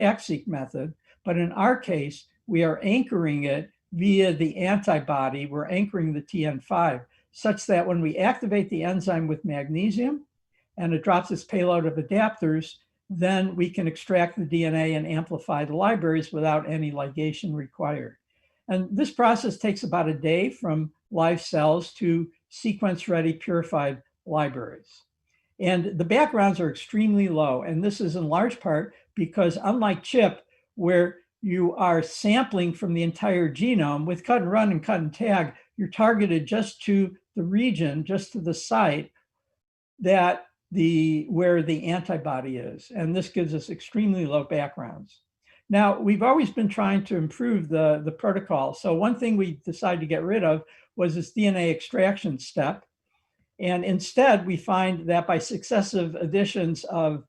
PAC-seq method, but in our case, we are anchoring it via the antibody. We're anchoring the TN5 such that when we activate the enzyme with magnesium and it drops its payload of adapters, then we can extract the DNA and amplify the libraries without any ligation required. And this process takes about a day from live cells to sequence-ready purified libraries. And the backgrounds are extremely low. And this is in large part because unlike CHIP, where you are sampling from the entire genome, with cut and run and cut and tag, you're targeted just to the region, just to the site that where the antibody is. And this gives us extremely low backgrounds. Now, we've always been trying to improve the protocol. So one thing we decided to get rid of was this DNA extraction step. And instead, we find that by successive additions of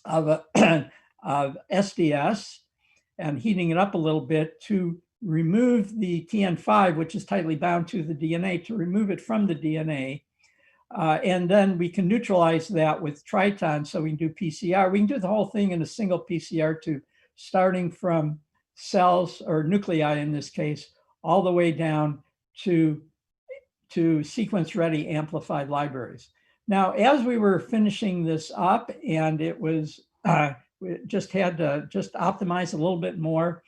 SDS and heating it up a little bit to remove the TN5, which is tightly bound to the DNA, to remove it from the DNA. And then we can neutralize that with Triton, so we can do PCR. We can do the whole thing in a single PCR tube, starting from cells or nuclei in this case, all the way down to sequence-ready amplified libraries. Now, as we were finishing this up, and it was, we just had to just optimize a little bit more,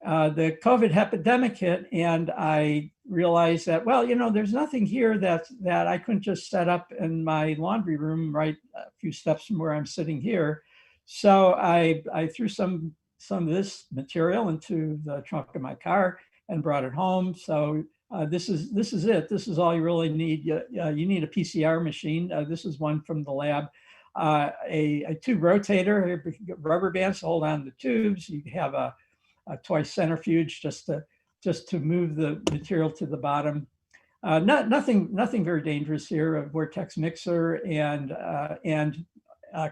the COVID epidemic hit, and I realized that, well, you know, there's nothing here that I couldn't just set up in my laundry room right a few steps from where I'm sitting here. So I threw some of this material into the trunk of my car and brought it home. So this is it. This is all you really need. You need a PCR machine. This is one from the lab. A tube rotator, rubber bands to hold on the tubes. You have a toy centrifuge just to move the material to the bottom. Nothing very dangerous here. A vortex mixer and a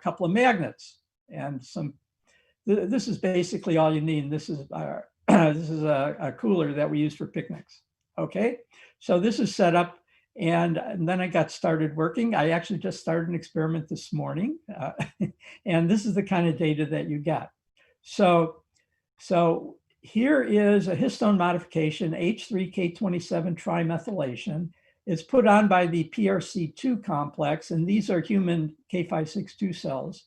couple of magnets and some. This is basically all you need. This is a cooler that we use for picnics. Okay, so this is set up, and then I got started working. I actually just started an experiment this morning, and this is the kind of data that you get. So here is a histone modification, H3K27 trimethylation. It's put on by the PRC2 complex, and these are human K562 cells.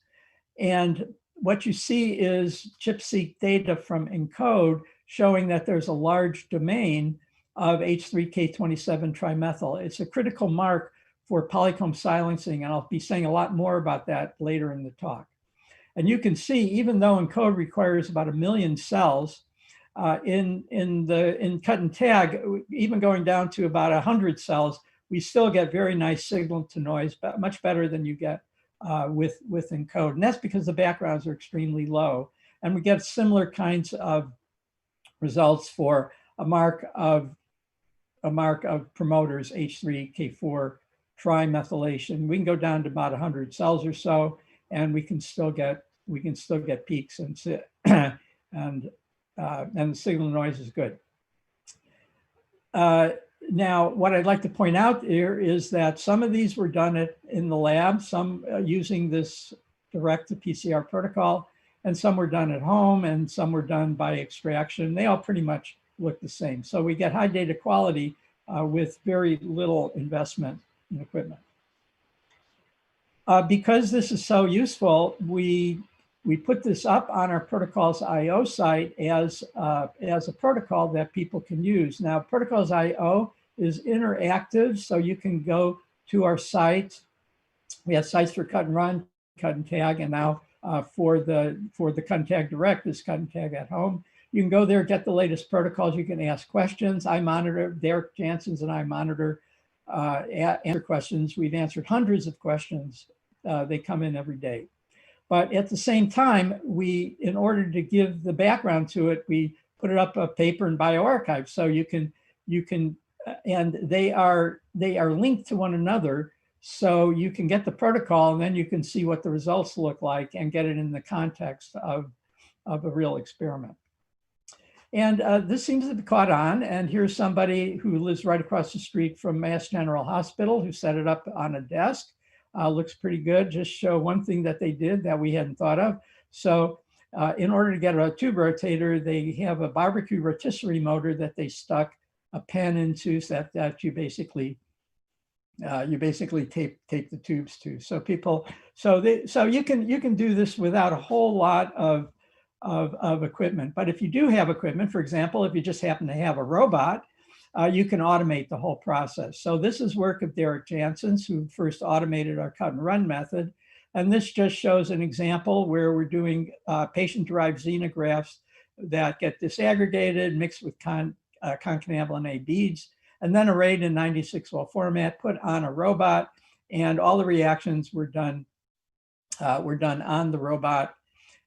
And what you see is ChIP-seq data from ENCODE showing that there's a large domain of H3K27 trimethyl. It's a critical mark for polycomb silencing, and I'll be saying a lot more about that later in the talk. And you can see, even though ENCODE requires about 1 million cells, in cut and tag, even going down to about 100 cells, we still get very nice signal to noise, but much better than you get with ENCODE. And that's because the backgrounds are extremely low. And we get similar kinds of results for a mark of promoters, H3K4 trimethylation. We can go down to about 100 cells or so, and we can still get peaks and the signal noise is good. Now, what I'd like to point out here is that some of these were done in the lab, some using this direct to PCR protocol, and some were done at home, and some were done by extraction. They all pretty much look the same. So we get high data quality with very little investment in equipment. Because this is so useful, we put this up on our Protocols IO site as a protocol that people can use. Now, Protocols IO is interactive, so you can go to our site. We have sites for cut and run, cut and tag, and now for the cut and tag direct is cut and tag at home. You can go there, get the latest protocols. You can ask questions. I monitor, Derek Janssens and I monitor, answer questions. We've answered hundreds of questions. They come in every day. But at the same time, in order to give the background to it, we put it up a paper in bioRxiv. So you can, and they are linked to one another. So you can get the protocol, and then you can see what the results look like and get it in the context of a real experiment. And this seems to be caught on. And here's somebody who lives right across the street from Mass General Hospital who set it up on a desk. Looks pretty good. Just show one thing that they did that we hadn't thought of. So in order to get a tube rotator, they have a barbecue rotisserie motor that they stuck a pen into, so that you basically tape the tubes to. So you can do this without a whole lot of equipment. But if you do have equipment, for example, if you just happen to have a robot, you can automate the whole process. So this is work of Derek Jansen's, who first automated our cut and run method. And this just shows an example where we're doing patient-derived xenografts that get disaggregated, mixed with concanavalin A beads, and then arrayed in 96-well format, put on a robot, and all the reactions were done on the robot.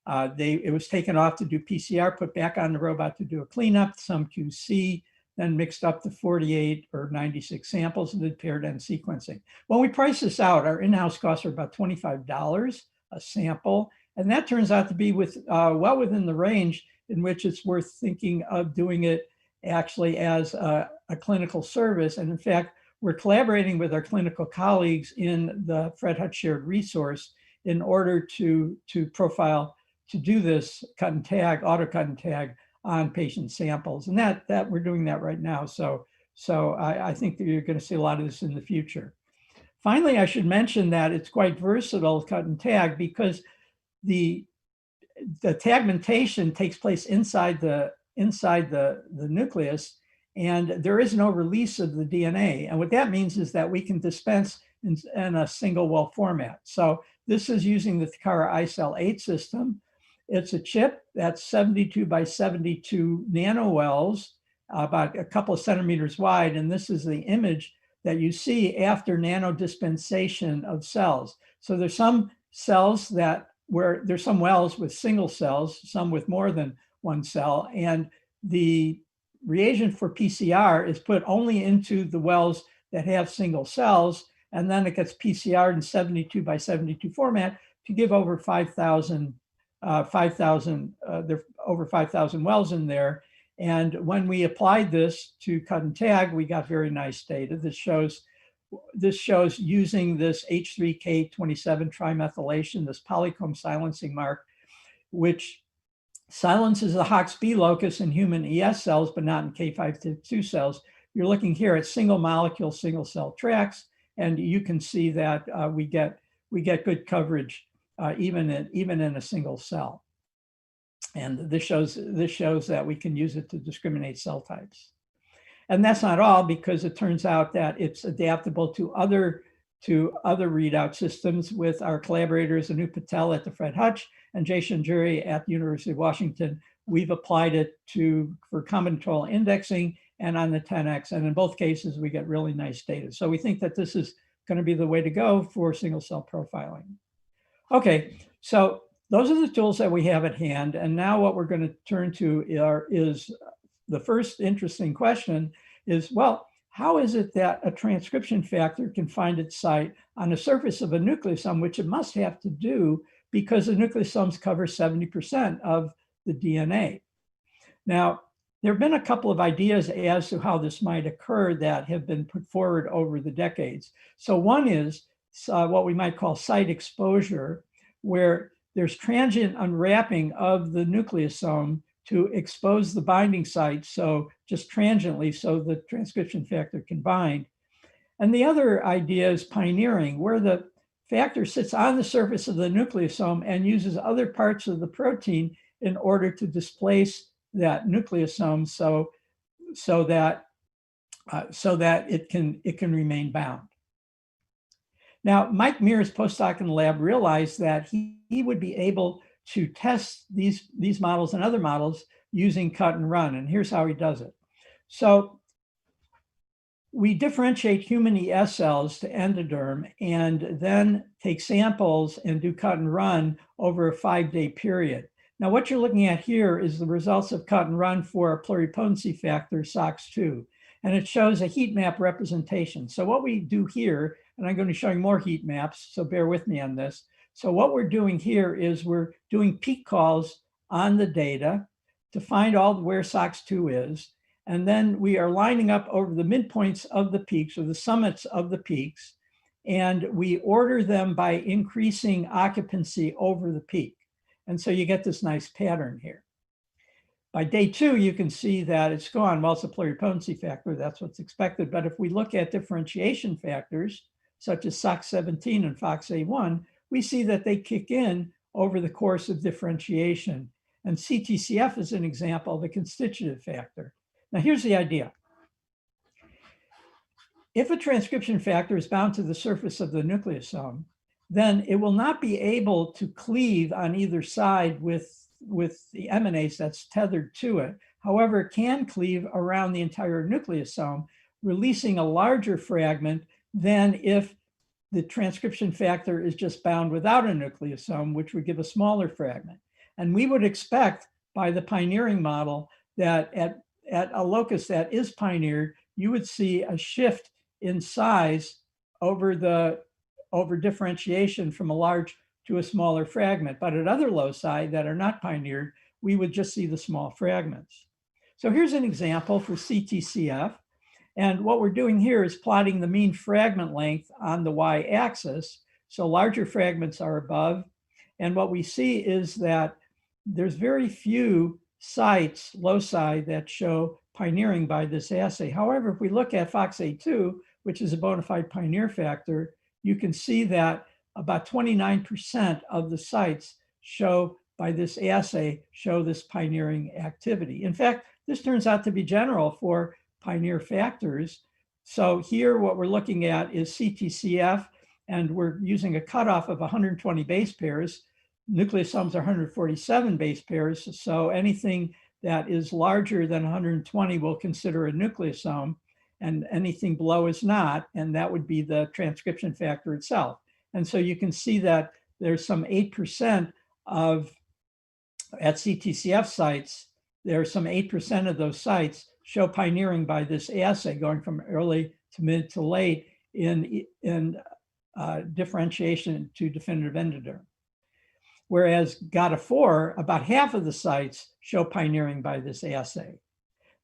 It was taken off to do PCR, put back on the robot to do a cleanup, some QC, then mixed up the 48 or 96 samples and did paired end sequencing. When we price this out, our in-house costs are about $25 a sample, and that turns out to be well within the range in which it's worth thinking of doing it actually as a clinical service. And in fact, we're collaborating with our clinical colleagues in the Fred Hutch Shared Resource in order to profile, to do this cut and tag, auto cut and tag on patient samples. And that we're doing that right now. So I think that you're going to see a lot of this in the future. Finally, I should mention that it's quite versatile, cut and tag, because the tagmentation takes place inside the nucleus, and there is no release of the DNA. And what that means is that we can dispense in a single well format. So this is using the Takara iCell 8 system. It's a chip that's 72 by 72 nanowells, about a couple of centimeters wide. And this is the image that you see after nanodispensation of cells. So there's some cells where there's some wells with single cells, some with more than one cell. And the reagent for PCR is put only into the wells that have single cells. And then it gets PCR'd in 72 by 72 format to give over 5,000 there are over 5,000 wells in there. And when we applied this to cut and tag, we got very nice data. This shows using this H3K27 trimethylation, this polycomb silencing mark, which silences the HOXB locus in human ES cells, but not in K5-2 cells. You're looking here at single molecule, single cell tracks, and you can see that we get good coverage even in a single cell. And this shows that we can use it to discriminate cell types. And that's not all, because it turns out that it's adaptable to other readout systems with our collaborators, Anu Patel at the Fred Hutch and Jay Shanjuri at the University of Washington. We've applied it for combinatorial indexing and on the 10X. And in both cases, we get really nice data. So we think that this is going to be the way to go for single cell profiling. Okay, so those are the tools that we have at hand. And now what we're going to turn to is the first interesting question is, well, how is it that a transcription factor can find its site on the surface of a nucleosome, which it must have to do because the nucleosomes cover 70% of the DNA? Now, there have been a couple of ideas as to how this might occur that have been put forward over the decades. So one is what we might call site exposure, where there's transient unwrapping of the nucleosome to expose the binding site, so just transiently, so the transcription factor can bind. And the other idea is pioneering, where the factor sits on the surface of the nucleosome and uses other parts of the protein in order to displace that nucleosome so that it can remain bound. Now, Mike Mears, postdoc in the lab, realized that he would be able to test these models and other models using cut and run. And here's how he does it. So we differentiate human ES cells to endoderm and then take samples and do cut and run over a 5-day period. Now, what you're looking at here is the results of cut and run for a pluripotency factor, SOX2, and it shows a heat map representation. So what we do here, and I'm going to be showing more heat maps, so bear with me on this. So what we're doing here is we're doing peak calls on the data to find where SOX2 is. And then we are lining up over the midpoints of the peaks or the summits of the peaks. And we order them by increasing occupancy over the peak. And so you get this nice pattern here. By day 2, you can see that it's gone. Well, it's a pluripotency factor. That's what's expected. But if we look at differentiation factors, such as SOX17 and FOXA1, we see that they kick in over the course of differentiation. And CTCF is an example of a constitutive factor. Now, here's the idea. If a transcription factor is bound to the surface of the nucleosome, then it will not be able to cleave on either side with the eminase that's tethered to it. However, it can cleave around the entire nucleosome, releasing a larger fragment than if the transcription factor is just bound without a nucleosome, which would give a smaller fragment. And we would expect by the pioneering model that at a locus that is pioneered, you would see a shift in size over differentiation from a large to a smaller fragment. But at other loci that are not pioneered, we would just see the small fragments. So here's an example for CTCF. And what we're doing here is plotting the mean fragment length on the y-axis. So larger fragments are above. And what we see is that there's very few sites, loci, that show pioneering by this assay. However, if we look at FOXA2, which is a bona fide pioneer factor, you can see that about 29% of the sites show by this assay show this pioneering activity. In fact, this turns out to be general for pioneer factors. So here what we're looking at is CTCF, and we're using a cutoff of 120 base pairs. Nucleosomes are 147 base pairs, so anything that is larger than 120 we'll consider a nucleosome, and anything below is not, and that would be the transcription factor itself. And so you can see that there's some 8% at CTCF sites, there are some 8% of those sites show pioneering by this assay, going from early to mid to late in differentiation to definitive endoderm. Whereas GATA4, about half of the sites show pioneering by this assay.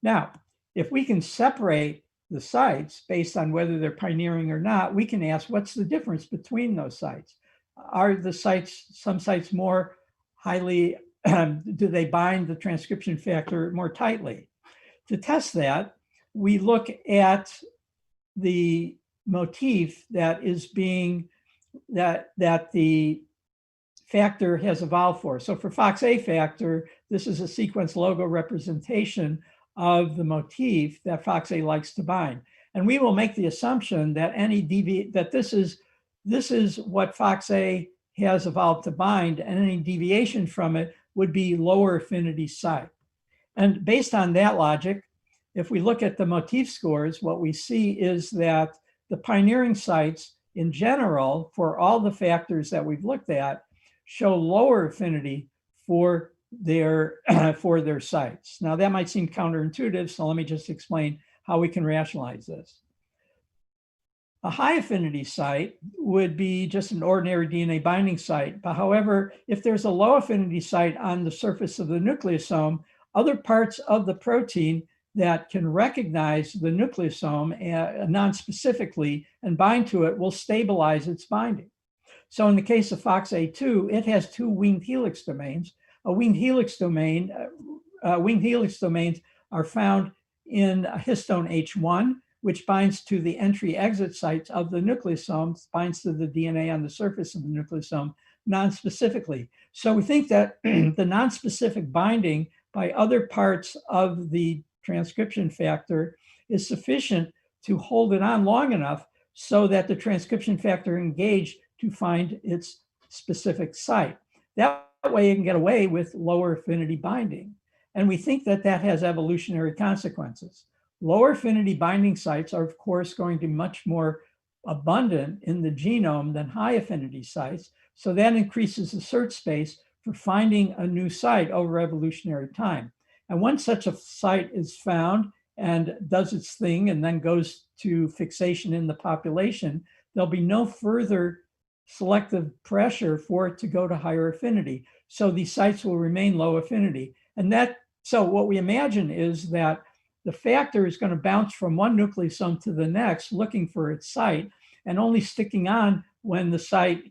Now, if we can separate the sites based on whether they're pioneering or not, we can ask what's the difference between those sites? Are the sites, some sites more highly, do they bind the transcription factor more tightly? To test that, we look at the motif that is being, that the factor has evolved for. So for FOXA factor, this is a sequence logo representation of the motif that FOXA likes to bind. And we will make the assumption that this is what FOXA has evolved to bind, and any deviation from it would be lower affinity site. And based on that logic, if we look at the motif scores, what we see is that the pioneering sites in general, for all the factors that we've looked at, show lower affinity for their sites. Now that might seem counterintuitive, so let me just explain how we can rationalize this. A high affinity site would be just an ordinary DNA binding site. But however, if there's a low affinity site on the surface of the nucleosome, other parts of the protein that can recognize the nucleosome non-specifically and bind to it will stabilize its binding. So in the case of FOXA2, it has two winged helix domains. Winged helix domains are found in histone H1, which binds to the entry-exit sites of the nucleosome, binds to the DNA on the surface of the nucleosome non-specifically. So we think that the non-specific binding by other parts of the transcription factor is sufficient to hold it on long enough so that the transcription factor engaged to find its specific site. That way you can get away with lower affinity binding. And we think that that has evolutionary consequences. Lower affinity binding sites are, of course, going to be much more abundant in the genome than high affinity sites. So that increases the search space for finding a new site over evolutionary time. And once such a site is found and does its thing and then goes to fixation in the population, there'll be no further selective pressure for it to go to higher affinity. So these sites will remain low affinity. So what we imagine is that the factor is going to bounce from one nucleosome to the next, looking for its site, and only sticking on when the site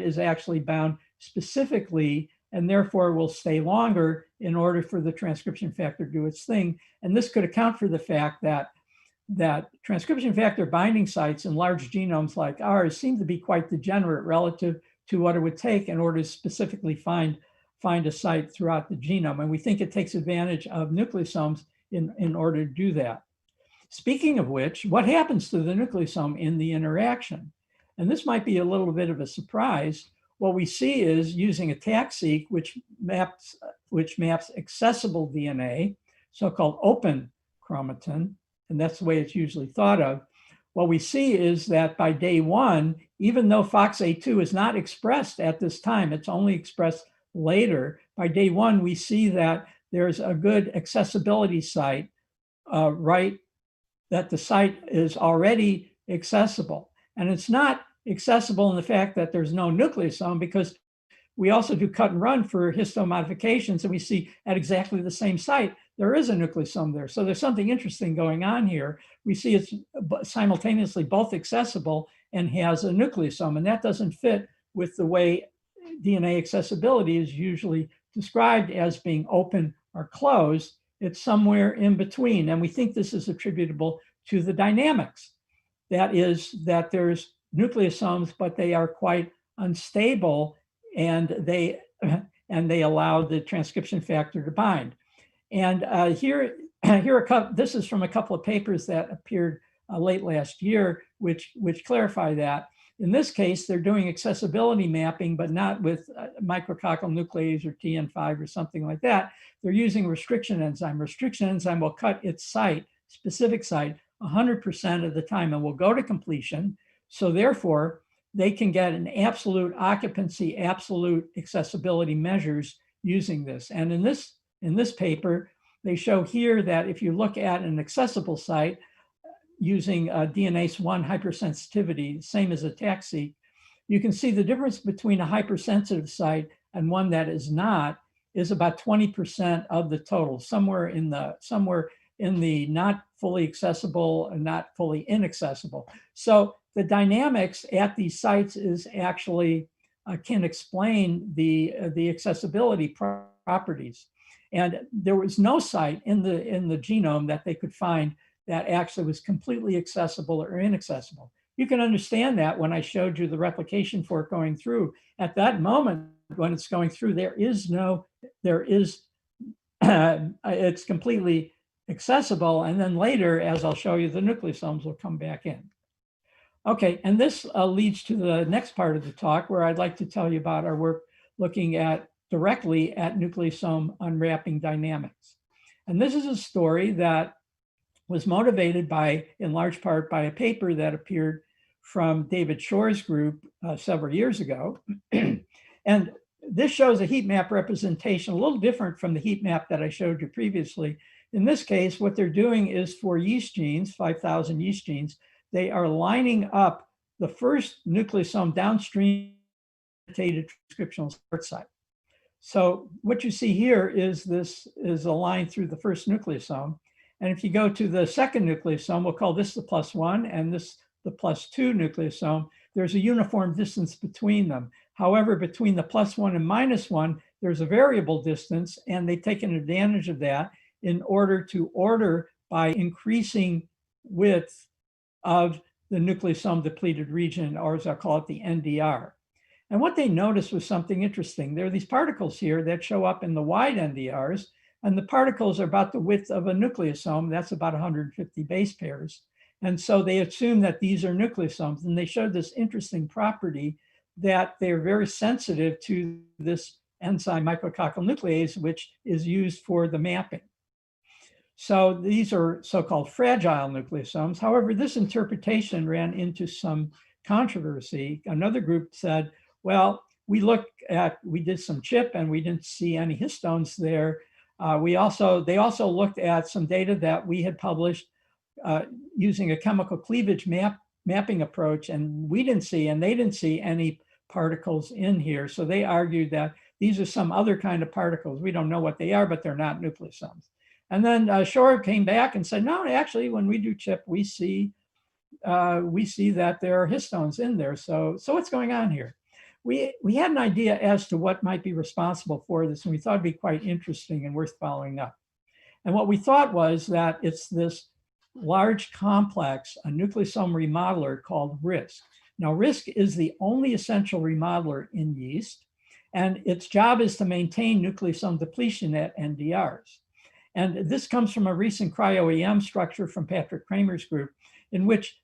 is actually bound specifically, and therefore will stay longer in order for the transcription factor to do its thing. And this could account for the fact that transcription factor binding sites in large genomes like ours seem to be quite degenerate relative to what it would take in order to specifically find a site throughout the genome. And we think it takes advantage of nucleosomes in order to do that. Speaking of which, what happens to the nucleosome in the interaction? And this might be a little bit of a surprise. What we see is using a TAC-seq, which maps accessible DNA, so-called open chromatin, and that's the way it's usually thought of. What we see is that by day 1, even though FOXA2 is not expressed at this time, it's only expressed later. By day 1, we see that there's a good accessibility site, that the site is already accessible. And it's not accessible in the fact that there's no nucleosome, because we also do cut and run for histone modifications, and we see at exactly the same site, there is a nucleosome there. So there's something interesting going on here. We see it's simultaneously both accessible and has a nucleosome, and that doesn't fit with the way DNA accessibility is usually described as being open or closed. It's somewhere in between, and we think this is attributable to the dynamics. That is, that there's nucleosomes, but they are quite unstable, and they allow the transcription factor to bind. And this is from a couple of papers that appeared late last year, which clarify that. In this case, they're doing accessibility mapping, but not with micrococcal nuclease or TN5 or something like that. They're using restriction enzyme. Restriction enzyme will cut its site, specific site, 100% of the time, and will go to completion. So therefore, they can get an absolute occupancy, absolute accessibility measures using this. And in this paper, they show here that if you look at an accessible site using DNase 1 hypersensitivity, same as a TAC-seq, you can see the difference between a hypersensitive site and one that is not is about 20% of the total, somewhere in the not fully accessible and not fully inaccessible. So the dynamics at these sites is actually can explain the accessibility properties. And there was no site in the genome that they could find that actually was completely accessible or inaccessible. You can understand that when I showed you the replication fork going through. At that moment, when it's going through, it's completely accessible. And then later, as I'll show you, the nucleosomes will come back in. Okay, and this leads to the next part of the talk, where I'd like to tell you about our work looking directly at nucleosome unwrapping dynamics. And this is a story that was motivated in large part by a paper that appeared from David Shor's group several years ago. And this shows a heat map representation, a little different from the heat map that I showed you previously. In this case, what they're doing is for yeast genes, 5,000 yeast genes, they are lining up the first nucleosome downstream transcriptional start site. So what you see here is a line through the first nucleosome. And if you go to the second nucleosome, we'll call this the +1 and this the +2 nucleosome, there's a uniform distance between them. However, between the +1 and -1, there's a variable distance, and they've taken advantage of that in order to order by increasing width of the nucleosome depleted region, or as I call it, the NDR. And what they noticed was something interesting. There are these particles here that show up in the wide NDRs, and the particles are about the width of a nucleosome. That's about 150 base pairs. And so they assume that these are nucleosomes, and they showed this interesting property that they're very sensitive to this enzyme micrococcal nuclease, which is used for the mapping. So these are so-called fragile nucleosomes. However, this interpretation ran into some controversy. Another group said, well, we did some CHIP and we didn't see any histones there. They also looked at some data that we had published using a chemical cleavage mapping approach, and we didn't see, and they didn't see any particles in here. So they argued that these are some other kind of particles. We don't know what they are, but they're not nucleosomes. And then Shore came back and said, no, actually, when we do CHIP, we see that there are histones in there. So what's going on here? we had an idea as to what might be responsible for this, and we thought it'd be quite interesting and worth following up. And what we thought was that it's this large complex, a nucleosome remodeler called RISC. Now, RISC is the only essential remodeler in yeast, and its job is to maintain nucleosome depletion at NDRs. And this comes from a recent cryo-EM structure from Patrick Kramer's group, in which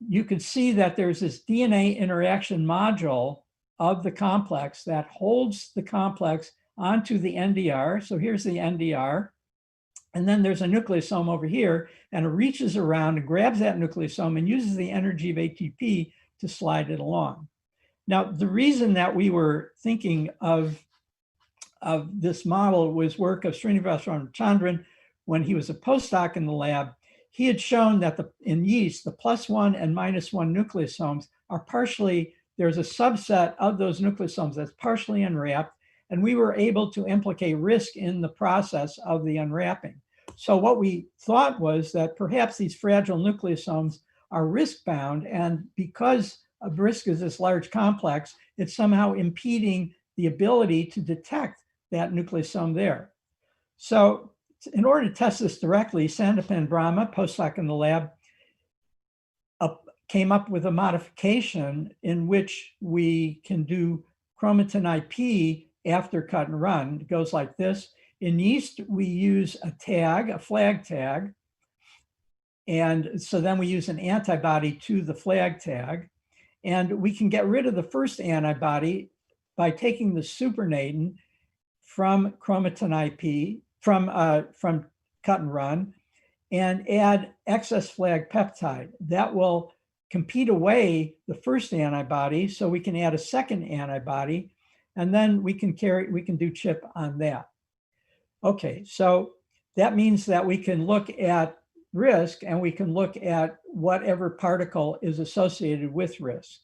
you could see that there's this DNA interaction module of the complex that holds the complex onto the NDR. So here's the NDR. And then there's a nucleosome over here, and it reaches around and grabs that nucleosome and uses the energy of ATP to slide it along. Now, the reason that we were thinking of this model was work of Srinivas Ramachandran when he was a postdoc in the lab. He had shown that in yeast, the +1 and -1 nucleosomes are partially, there's a subset of those nucleosomes that's partially unwrapped, and we were able to implicate RISC in the process of the unwrapping. So what we thought was that perhaps these fragile nucleosomes are RISC bound, and because RISC is this large complex, it's somehow impeding the ability to detect that nucleosome there. So in order to test this directly, Sandapan Brahma, postdoc in the lab, came up with a modification in which we can do chromatin IP after cut and run. It goes like this. In yeast, we use a tag, a flag tag. And so then we use an antibody to the flag tag. And we can get rid of the first antibody by taking the supernatant from chromatin IP, from cut and run, and add excess flag peptide. That will compete away the first antibody, so we can add a second antibody, and then we can do CHIP on that. Okay, so that means that we can look at RISC, and we can look at whatever particle is associated with RISC.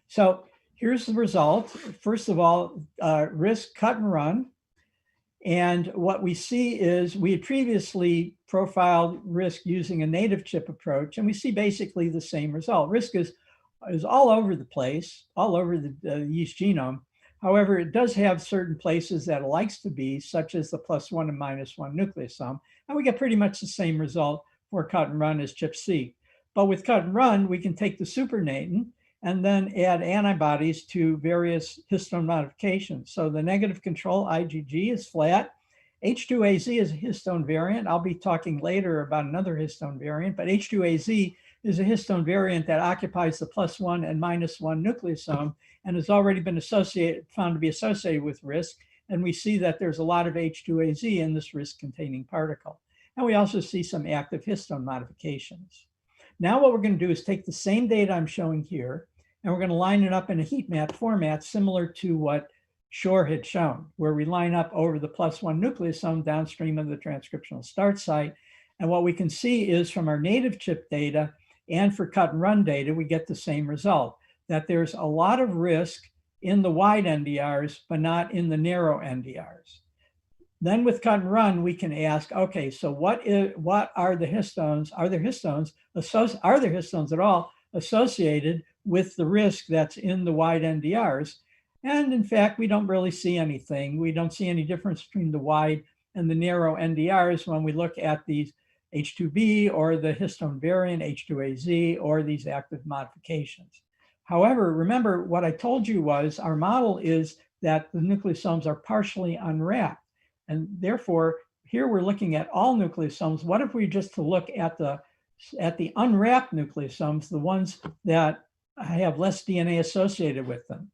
So here's the result. First of all, RISC cut and run. And what we see is we had previously profiled RISC using a native chip approach, and we see basically the same result. RISC is all over the place, all over the yeast genome. However, it does have certain places that it likes to be, such as the +1 and -1 nucleosome. And we get pretty much the same result for cut and run as ChIP-C. But with cut and run, we can take the supernatant and then add antibodies to various histone modifications. So the negative control, IgG, is flat. H2AZ is a histone variant. I'll be talking later about another histone variant, but H2AZ is a histone variant that occupies the +1 and -1 nucleosome and has already been found to be associated with RISC. And we see that there's a lot of H2AZ in this RISC-containing particle. And we also see some active histone modifications. Now what we're going to do is take the same data I'm showing here, and we're going to line it up in a heat map format similar to what Shore had shown, where we line up over the +1 nucleosome downstream of the transcriptional start site. And what we can see is from our native chip data and for cut and run data, we get the same result, that there's a lot of RISC in the wide NDRs, but not in the narrow NDRs. Then with cut and run, we can ask, okay, so what are the histones? Are there histones at all associated with the RISC that's in the wide NDRs? And in fact, we don't really see anything. We don't see any difference between the wide and the narrow NDRs when we look at these H2B or the histone variant H2AZ or these active modifications. However, remember what I told you was our model is that the nucleosomes are partially unwrapped. And therefore, here we're looking at all nucleosomes. What if we just to look at the unwrapped nucleosomes, the ones that have less DNA associated with them?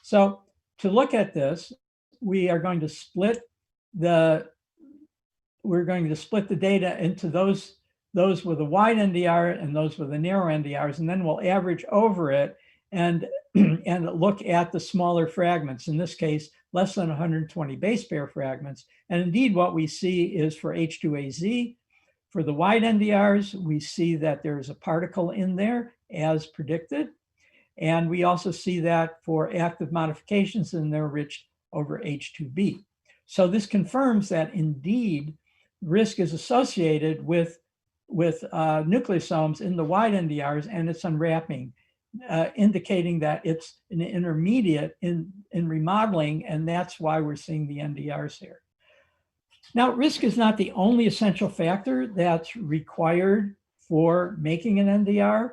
So to look at this, we are going to split the data into those with a wide NDR and those with a narrow NDRs, and then we'll average over it and look at the smaller fragments. In this case, less than 120 base pair fragments. And indeed, what we see is for H2AZ, for the wide NDRs, we see that there's a particle in there as predicted. And we also see that for active modifications, and they're enriched over H2B. So this confirms that indeed RISC is associated with nucleosomes in the wide NDRs, and it's unwrapping indicating that it's an intermediate in remodeling, and that's why we're seeing the NDRs here. Now, risk is not the only essential factor that's required for making an NDR.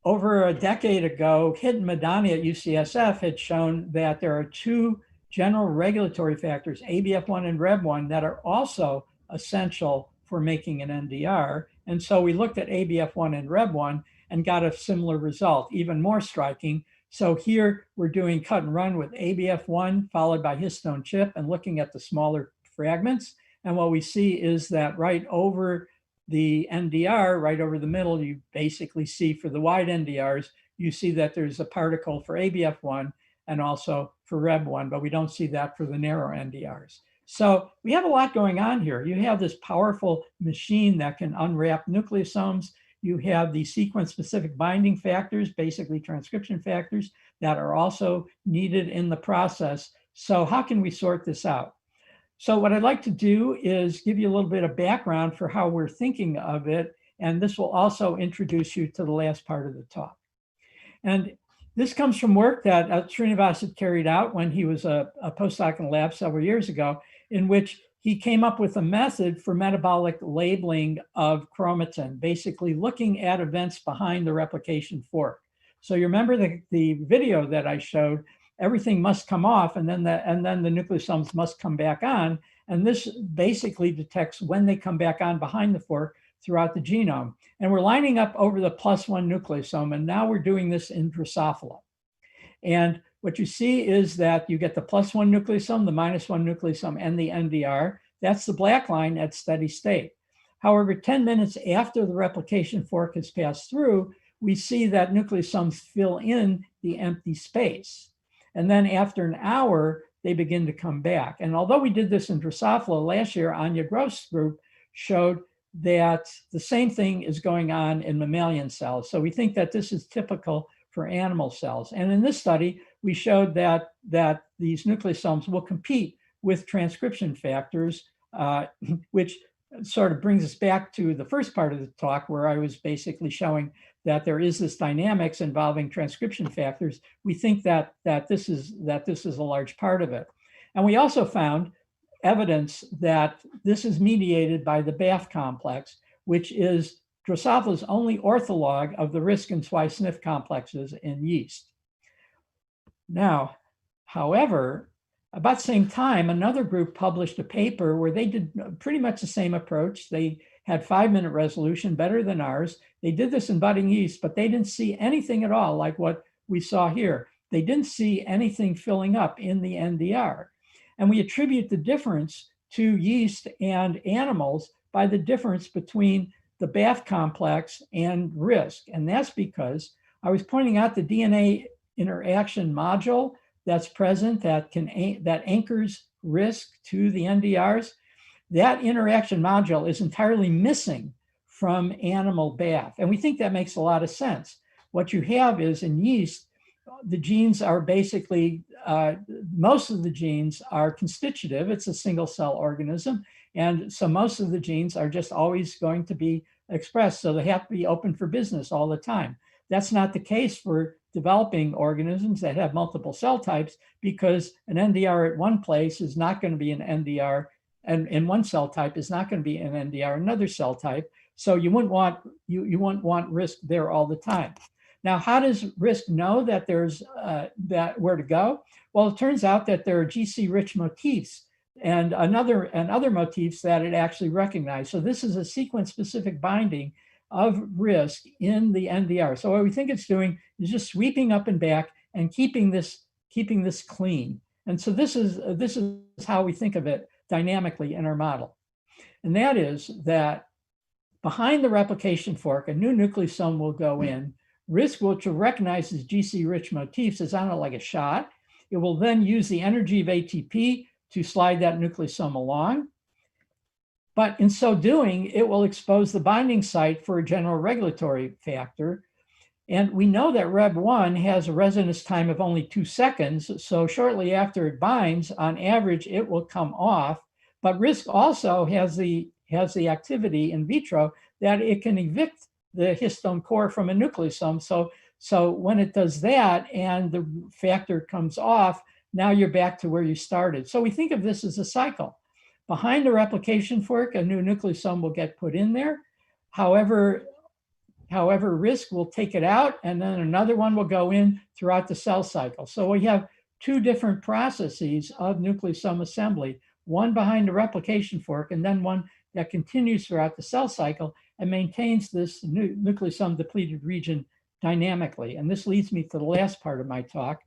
Over a decade ago, Hitt and Madani at UCSF had shown that there are two general regulatory factors, ABF1 and REB1, that are also essential for making an NDR. And so we looked at ABF1 and REB1 and got a similar result, even more striking. So here we're doing cut and run with ABF1 followed by histone chip and looking at the smaller fragments. And what we see is that right over the NDR, right over the middle, you basically see for the wide NDRs, you see that there's a particle for ABF1 and also for REB1, but we don't see that for the narrow NDRs. So we have a lot going on here. You have this powerful machine that can unwrap nucleosomes. You have the sequence-specific binding factors, basically transcription factors, that are also needed in the process. So how can we sort this out? So what I'd like to do is give you a little bit of background for how we're thinking of it, and this will also introduce you to the last part of the talk. And this comes from work that Srinivas had carried out when he was a postdoc in the lab several years ago, in which he came up with a method for metabolic labeling of chromatin, basically looking at events behind the replication fork. So you remember the video that I showed, everything must come off and then the nucleosomes must come back on. And this basically detects when they come back on behind the fork throughout the genome. And we're lining up over the +1 nucleosome, and now we're doing this in Drosophila. And what you see is that you get the +1 nucleosome, the -1 nucleosome, and the NDR. That's the black line at steady state. However, 10 minutes after the replication fork has passed through, we see that nucleosomes fill in the empty space. And then after an hour, they begin to come back. And although we did this in Drosophila last year, Anya Gross's group showed that the same thing is going on in mammalian cells. So we think that this is typical for animal cells. And in this study, we showed that these nucleosomes will compete with transcription factors, which sort of brings us back to the first part of the talk where I was basically showing that there is this dynamics involving transcription factors. We think that this is a large part of it. And we also found evidence that this is mediated by the BAF complex, which is Drosophila's only ortholog of the RISC and SWI/SNF complexes in yeast. Now, however, about the same time, another group published a paper where they did pretty much the same approach. They had 5-minute resolution, better than ours. They did this in budding yeast, but they didn't see anything at all like what we saw here. They didn't see anything filling up in the NDR. And we attribute the difference to yeast and animals by the difference between the BAF complex and RISC. And that's because I was pointing out the DNA interaction module that's present that anchors RISC to the NDRs. That interaction module is entirely missing from animal BAF. And we think that makes a lot of sense. What you have is in yeast, the genes are basically, most of the genes are constitutive. It's a single cell organism. And so most of the genes are just always going to be expressed. So they have to be open for business all the time. That's not the case for developing organisms that have multiple cell types, because an NDR at one place is not going to be an NDR, and in one cell type is not going to be an NDR, another cell type. So you wouldn't want RISC there all the time. Now, how does RISC know that there's where to go? Well, it turns out that there are GC-rich motifs and other motifs that it actually recognized. So this is a sequence-specific binding of RISC in the NDR. So what we think it's doing is just sweeping up and back and keeping this clean. And so this is how we think of it dynamically in our model. And that is that behind the replication fork, a new nucleosome will go in. RISC, which will recognize as GC-rich motifs, is on it like a shot. It will then use the energy of ATP to slide that nucleosome along. But in so doing, it will expose the binding site for a general regulatory factor. And we know that REB1 has a residence time of only 2 seconds. So shortly after it binds, on average, it will come off. But RISC also has the activity in vitro that it can evict the histone core from a nucleosome. So So when it does that and the factor comes off, now you're back to where you started. So we think of this as a cycle. Behind a replication fork, a new nucleosome will get put in there. However, risk will take it out, and then another one will go in throughout the cell cycle. So we have two different processes of nucleosome assembly, one behind the replication fork and then one that continues throughout the cell cycle and maintains this nucleosome depleted region dynamically. And this leads me to the last part of my talk,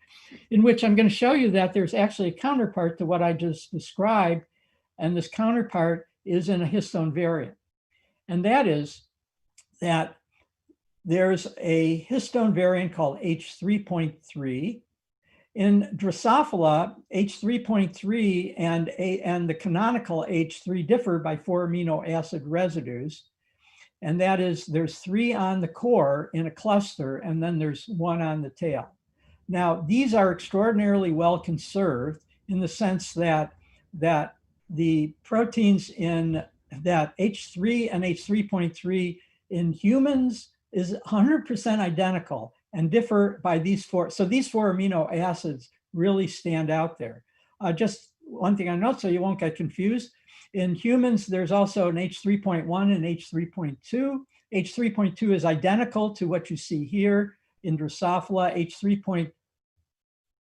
in which I'm going to show you that there's actually a counterpart to what I just described. And this counterpart is in a histone variant. And that is that there's a histone variant called H3.3. In Drosophila, H3.3 and the canonical H3 differ by 4 amino acid residues. And that is, there's 3 on the core in a cluster, and then there's 1 on the tail. Now, these are extraordinarily well conserved in the sense that the proteins in that H3 and H3.3 in humans is 100% identical and differ by these 4. So these 4 amino acids really stand out there. Just one thing I note so you won't get confused. In humans, there's also an H3.1 and H3.2. H3.2 is identical to what you see here in Drosophila.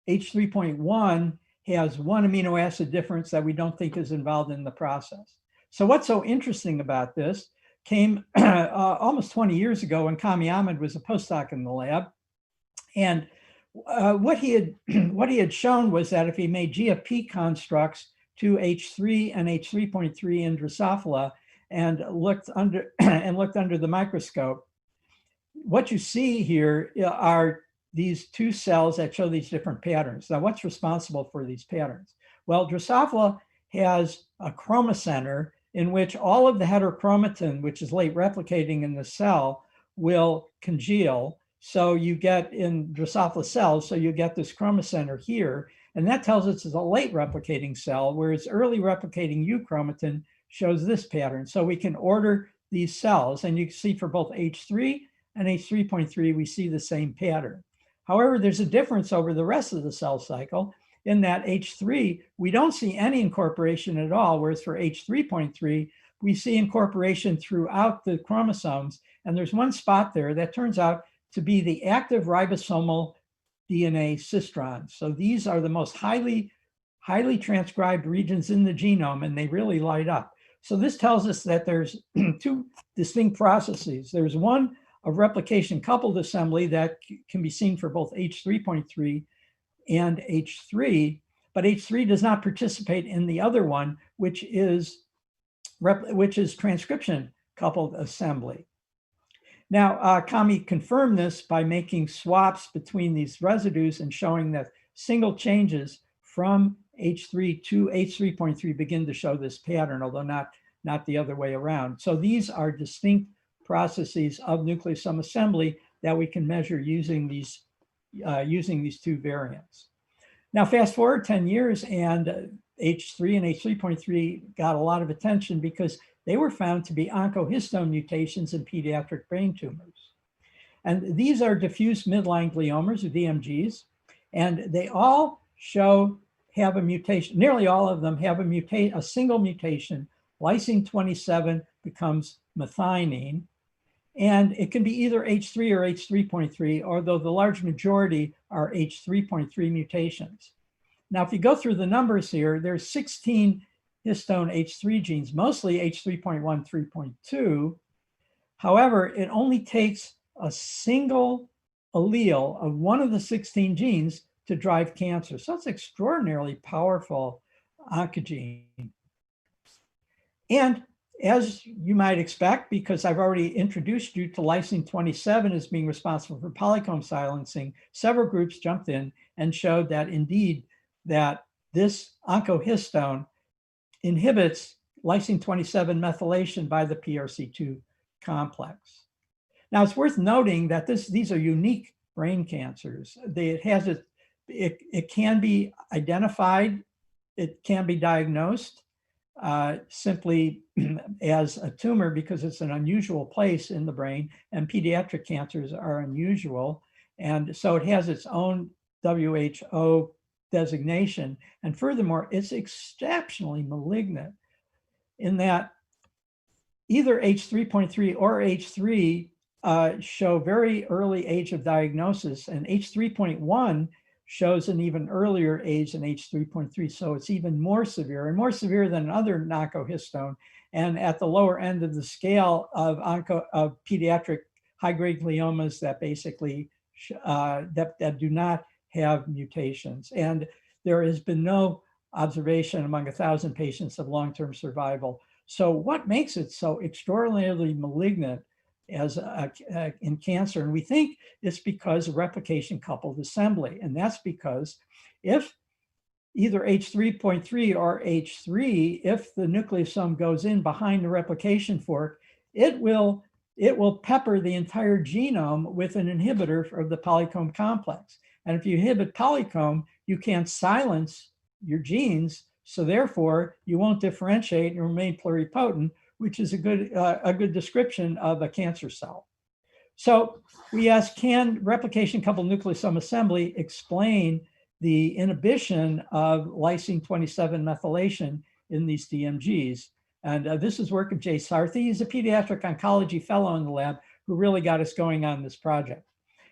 H3.1 has 1 amino acid difference that we don't think is involved in the process. So what's so interesting about this came almost 20 years ago when Kami Ahmed was a postdoc in the lab. And what he had shown was that if he made GFP constructs to H3 and H3.3 in Drosophila and looked under the microscope, what you see here are these 2 cells that show these different patterns. Now, what's responsible for these patterns? Well, Drosophila has a chromocenter in which all of the heterochromatin, which is late replicating in the cell, will congeal. So you get in Drosophila cells, so you get this chromocenter here, and that tells us it's a late replicating cell, whereas early replicating euchromatin shows this pattern. So we can order these cells, and you can see for both H3 and H3.3, we see the same pattern. However, there's a difference over the rest of the cell cycle in that H3, we don't see any incorporation at all, whereas for H3.3, we see incorporation throughout the chromosomes. And there's one spot there that turns out to be the active ribosomal DNA cistrons. So these are the most highly transcribed regions in the genome, and they really light up. So this tells us that there's 2 distinct processes. There's one of replication coupled assembly that can be seen for both H3.3 and H3, but H3 does not participate in the other one, which is transcription coupled assembly. Now, Kami confirmed this by making swaps between these residues and showing that single changes from H3 to H3.3 begin to show this pattern, although not the other way around. So these are distinct processes of nucleosome assembly that we can measure using these 2 variants. Now, fast forward 10 years, and H3 and H3.3 got a lot of attention because they were found to be oncohistone mutations in pediatric brain tumors. And these are diffuse midline gliomas, or DMGs, and they all have a mutation. Nearly all of them have a single mutation. Lysine 27 becomes methionine. And it can be either H3 or H3.3, although the large majority are H3.3 mutations. Now, if you go through the numbers here, there's 16 histone H3 genes, mostly H3.1, 3.2. However, it only takes a single allele of one of the 16 genes to drive cancer. So it's extraordinarily powerful oncogene. And as you might expect, because I've already introduced you to lysine 27 as being responsible for polycomb silencing, several groups jumped in and showed that indeed that this oncohistone inhibits lysine 27 methylation by the PRC2 complex. Now, it's worth noting that these are unique brain cancers. It can be identified, it can be diagnosed simply as a tumor because it's an unusual place in the brain, and pediatric cancers are unusual. And so it has its own WHO designation. And furthermore, it's exceptionally malignant in that either H3.3 or H3 show very early age of diagnosis, and H3.1 shows an even earlier age than H3.3. So it's even more severe and more severe than another oncohistone. And at the lower end of the scale of pediatric high-grade gliomas that basically that do not have mutations. And there has been no observation among 1,000 patients of long-term survival. So what makes it so extraordinarily malignant as in cancer? And we think it's because of replication coupled assembly. And that's because if either H3.3 or H3, if the nucleosome goes in behind the replication fork, it will pepper the entire genome with an inhibitor of the polycomb complex. And if you inhibit polycomb, you can't silence your genes. So therefore, you won't differentiate and remain pluripotent, which is a good description of a cancer cell. So we asked, can replication coupled nucleosome assembly explain the inhibition of lysine 27 methylation in these DMGs? And this is work of Jay Sarthy. He's a pediatric oncology fellow in the lab who really got us going on this project.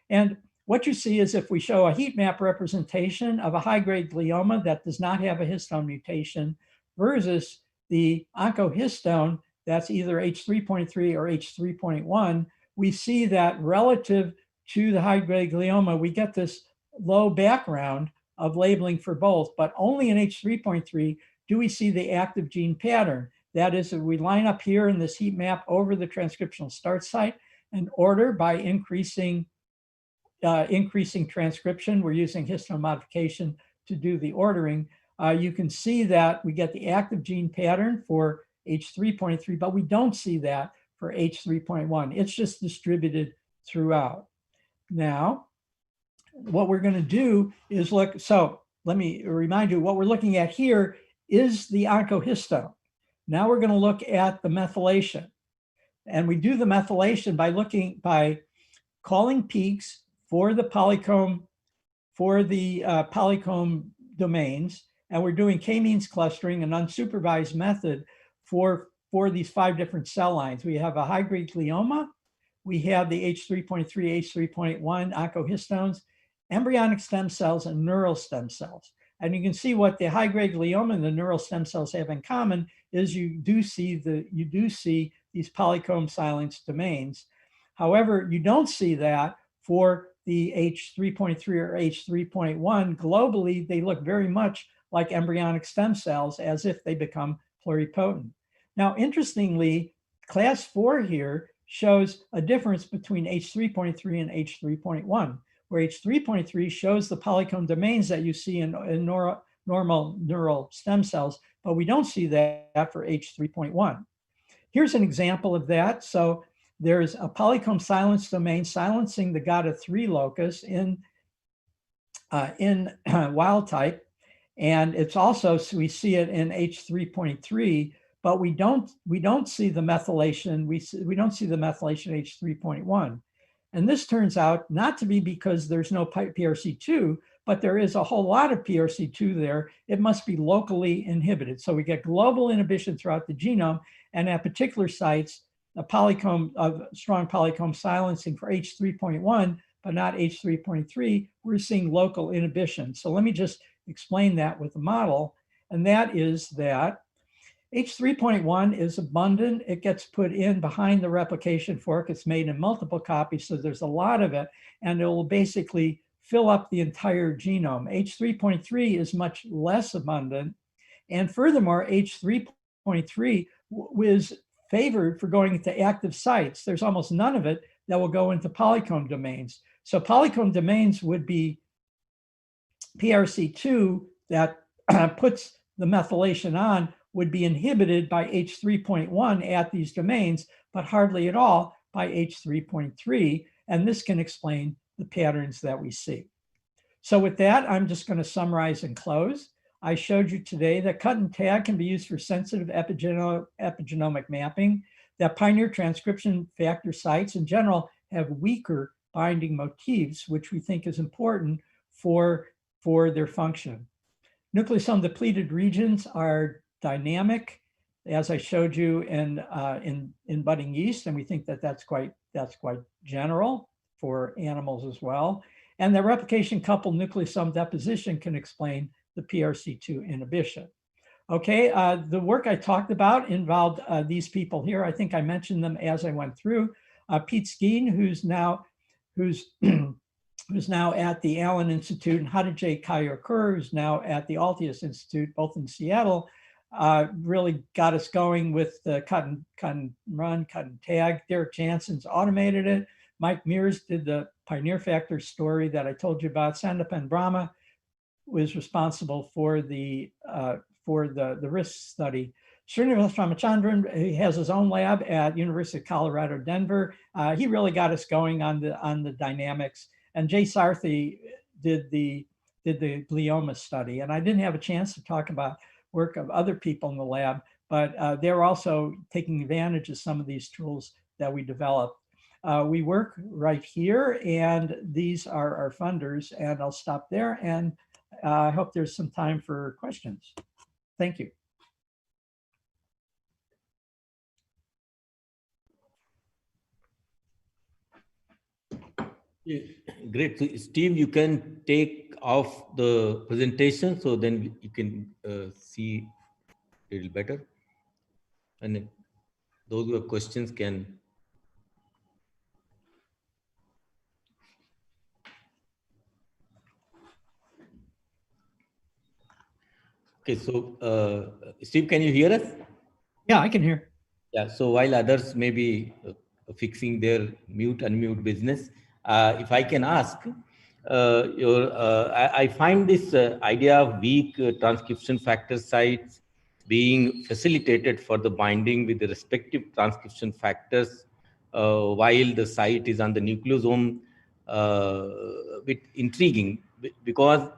And what you see is if we show a heat map representation of a high-grade glioma that does not have a histone mutation versus the oncohistone that's either H3.3 or H3.1, we see that relative to the high-grade glioma, we get this low background of labeling for both, but only in H3.3 do we see the active gene pattern. That is, if we line up here in this heat map over the transcriptional start site and order by increasing transcription. We're using histone modification to do the ordering. You can see that we get the active gene pattern for H3.3, but we don't see that for H3.1. It's just distributed throughout. Now, what we're going to do is look. So let me remind you, what we're looking at here is the oncohistone. Now we're going to look at the methylation. And we do the methylation by calling peaks for the polycomb, domains, and we're doing k-means clustering, an unsupervised method for these 5 different cell lines. We have a high-grade glioma, we have the H3.3, H3.1 oncohistones, embryonic stem cells, and neural stem cells. And you can see what the high-grade glioma and the neural stem cells have in common is you do see these polycomb silenced domains. However, you don't see that for the H3.3 or H3.1. Globally, they look very much like embryonic stem cells as if they become pluripotent. Now, interestingly, class 4 here shows a difference between H3.3 and H3.1, where H3.3 shows the polycomb domains that you see in normal neural stem cells, but we don't see that for H3.1. Here's an example of that. So there's a polycomb silence domain silencing the GATA3 locus in wild type. And it's also, so we see it in H3.3, but we don't see the methylation. We don't see the methylation H3.1. And this turns out not to be because there's no PRC2, but there is a whole lot of PRC2 there. It must be locally inhibited. So we get global inhibition throughout the genome, and at particular sites, a polycomb of strong polycomb silencing for H3.1, but not H3.3, we're seeing local inhibition. So let me just explain that with a model. And that is that H3.1 is abundant. It gets put in behind the replication fork. It's made in multiple copies, so there's a lot of it, and it will basically fill up the entire genome. H3.3 is much less abundant. And furthermore, H3.3 is favored for going into active sites. There's almost none of it that will go into polycomb domains. So polycomb domains would be PRC2 that puts the methylation on would be inhibited by H3.1 at these domains, but hardly at all by H3.3. And this can explain the patterns that we see. So with that, I'm just going to summarize and close. I showed you today that cut and tag can be used for sensitive epigenomic mapping, that pioneer transcription factor sites in general have weaker binding motifs, which we think is important for their function. Nucleosome depleted regions are dynamic, as I showed you in budding yeast, and we think that that's quite general for animals as well. And the replication coupled nucleosome deposition can explain the PRC2 inhibition. Okay, the work I talked about involved these people here. I think I mentioned them as I went through. Pete Skeen, who's now at the Allen Institute, and Hatice Kayor-Kur, who's now at the Altius Institute, both in Seattle, really got us going with the cut and run, cut and tag. Derek Jansen's automated it. Mike Mears did the pioneer factor story that I told you about. Sandapan Brahma was responsible for the risk study. Srinivas Ramachandran, he has his own lab at University of Colorado, Denver. He really got us going on the dynamics. And Jay Sarthy did the glioma study. And I didn't have a chance to talk about work of other people in the lab, but they're also taking advantage of some of these tools that we developed. We work right here, and these are our funders, and I'll stop there, and I hope there's some time for questions. Thank you. Great. So Steve, you can take off the presentation, so then you can see a little better. And then those who have questions can. Okay, so Steve, can you hear us? Yeah, I can hear. Yeah, so while others may be fixing their mute, unmute business, if I can ask, I find this idea of weak transcription factor sites being facilitated for the binding with the respective transcription factors while the site is on the nucleosome a bit intriguing, because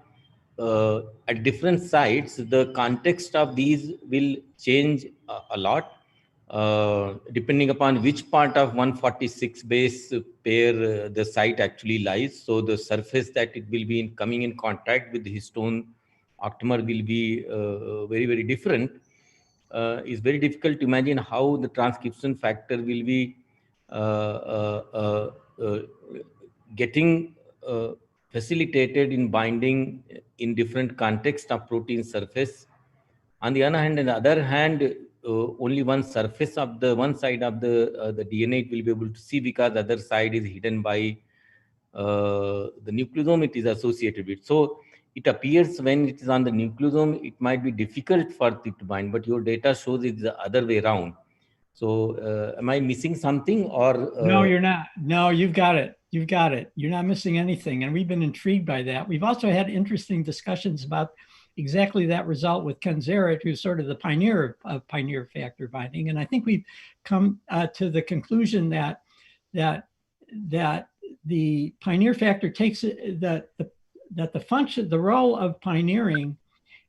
at different sites, the context of these will change a lot. Depending upon which part of 146 base pair the site actually lies. So the surface that it will be coming in contact with the histone octamer will be very, very different. It's very difficult to imagine how the transcription factor will be getting facilitated in binding in different contexts of protein surface. On the other hand, only one surface of the one side of the DNA it will be able to see, because the other side is hidden by the nucleosome it is associated with. So it appears when it is on the nucleosome, it might be difficult for it to bind, but your data shows it's the other way around. So am I missing something, or? No, you're not. No, you've got it. You've got it. You're not missing anything. And we've been intrigued by that. We've also had interesting discussions about exactly that result with Ken Zaret, who's sort of the pioneer of pioneer factor binding. And I think we've come to the conclusion that the pioneer factor takes that the function, the role of pioneering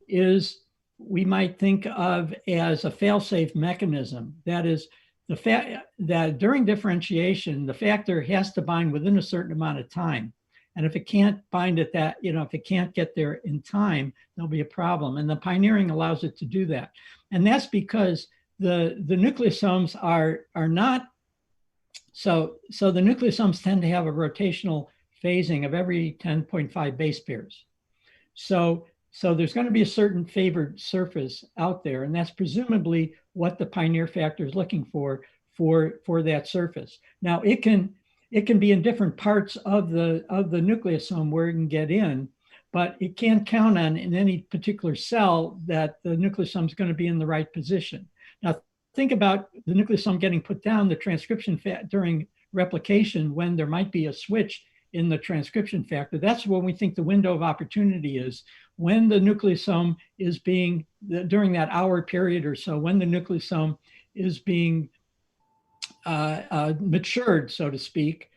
is, we might think of as a fail-safe mechanism. That is, the fact that during differentiation, the factor has to bind within a certain amount of time. And if it can't bind at that, if it can't get there in time, there'll be a problem. And the pioneering allows it to do that. And that's because the nucleosomes are not, so the nucleosomes tend to have a rotational phasing of every 10.5 base pairs. So there's going to be a certain favored surface out there, and that's presumably what the pioneer factor is looking for that surface. Now it can be in different parts of the nucleosome where it can get in, but it can't count on in any particular cell that the nucleosome is going to be in the right position. Now think about the nucleosome getting put down, the transcription during replication, when there might be a switch in the transcription factor. That's when we think the window of opportunity is, when the nucleosome is being, during that hour period or so, when the nucleosome is being matured, so to speak,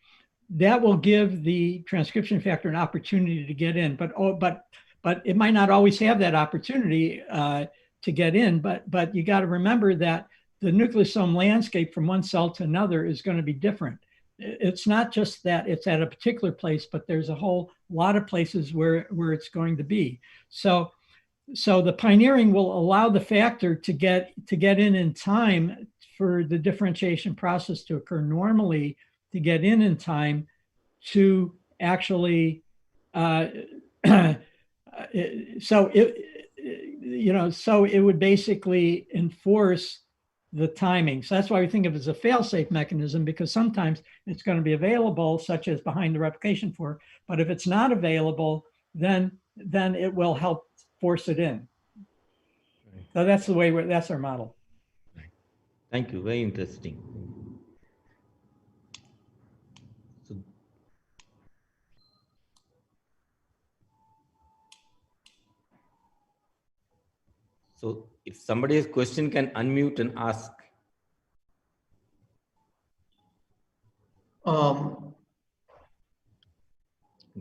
that will give the transcription factor an opportunity to get in. But it might not always have that opportunity to get in. But you got to remember that the nucleosome landscape from one cell to another is going to be different. it's not just that it's at a particular place, but there's a whole lot of places where it's going to be. So the pioneering will allow the factor to get in time for the differentiation process to occur normally, to get in time to actually so it would basically enforce the timing. So that's why we think of it as a fail-safe mechanism, because sometimes it's going to be available, such as behind the replication fork. But if it's not available, then it will help force it in. Right. So that's the way that's our model. Right. Thank you. Very interesting. So if somebody has question, can unmute and ask. Go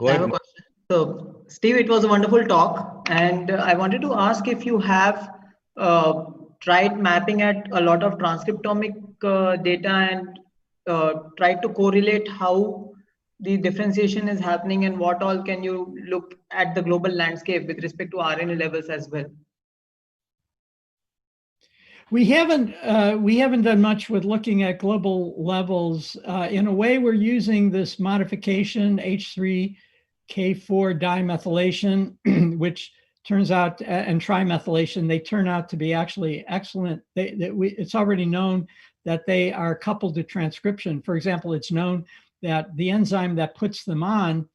ahead. I have a question. So, Steve, it was a wonderful talk, and I wanted to ask if you have tried mapping at a lot of transcriptomic data and tried to correlate how the differentiation is happening and what all can you look at the global landscape with respect to RNA levels as well. We haven't done much with looking at global levels. In a way, we're using this modification H3K4 dimethylation, which turns out, and trimethylation, they turn out to be actually excellent. It's already known that they are coupled to transcription. For example, it's known that the enzyme that puts them on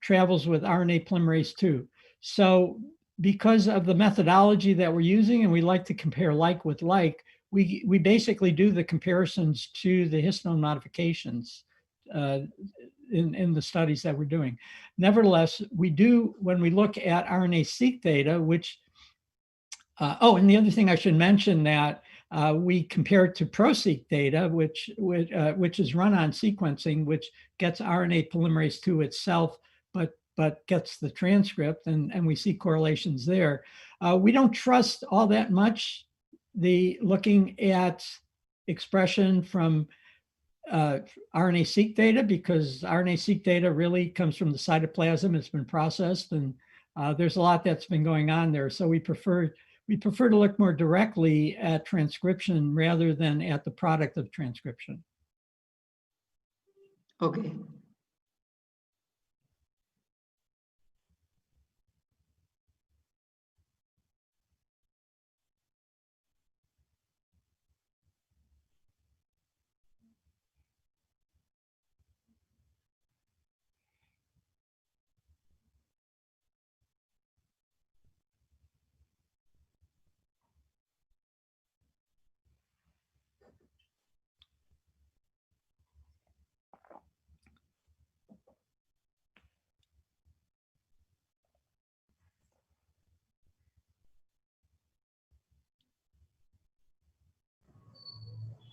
travels with RNA polymerase II. So because of the methodology that we're using, and we like to compare like with like, we basically do the comparisons to the histone modifications in the studies that we're doing. Nevertheless, we do, when we look at RNA-seq data, which, and the other thing I should mention that we compare it to ProSeq data, which is run on sequencing, which gets RNA polymerase II itself, but gets the transcript, and we see correlations there. We don't trust all that much looking at expression from RNA-seq data, because RNA-seq data really comes from the cytoplasm. It's been processed, and there's a lot that's been going on there. So we prefer to look more directly at transcription rather than at the product of transcription. Okay.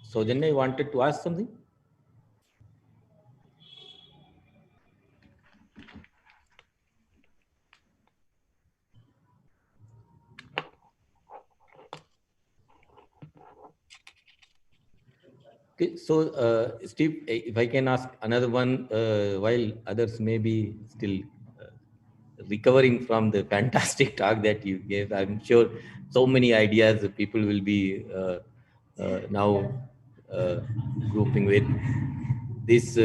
So then I wanted to ask something. Okay, so Steve, if I can ask another one, while others may be still recovering from the fantastic talk that you gave, I'm sure so many ideas that people will be now grouping with this.